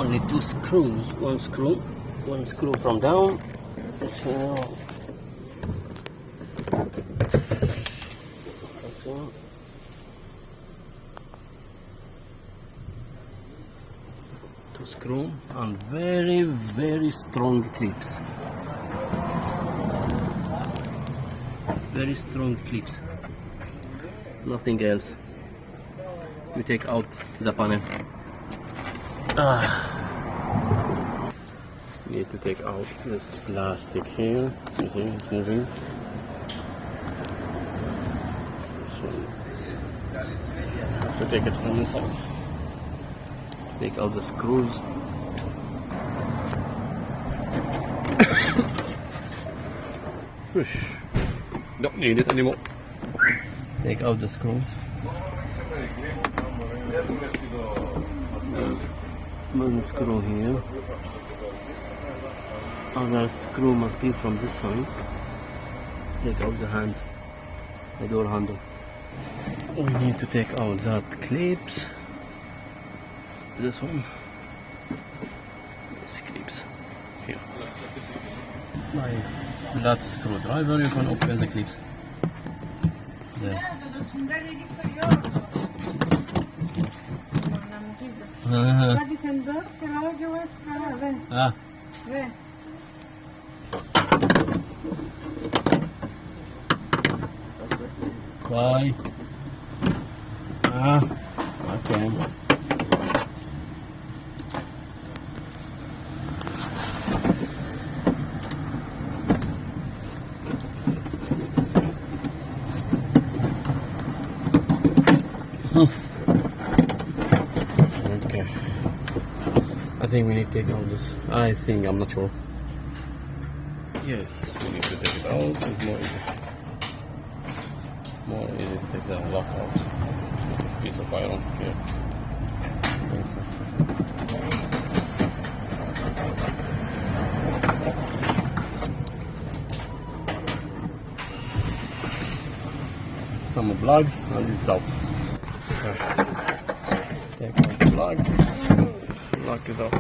only 2 screws, one screw from down, this here. To screw and very strong clips, nothing else. We take out the panel. Need to take out this plastic here. You see it's moving. So have to take it from inside. Take out the screws. Don't need it anymore. Take out the screws. One screw here. Other screw must be from this side. Take out the door handle. We need to take out that clips. This one. This clips here. My flat screwdriver, you can open the clips. There. Why? Okay. Okay. I think we need to take out this. I'm not sure. Yes, we need to take it out. It's more easy to take the lock out. This piece of iron here. Some plugs and it's out. Take out the plugs. Lock is out.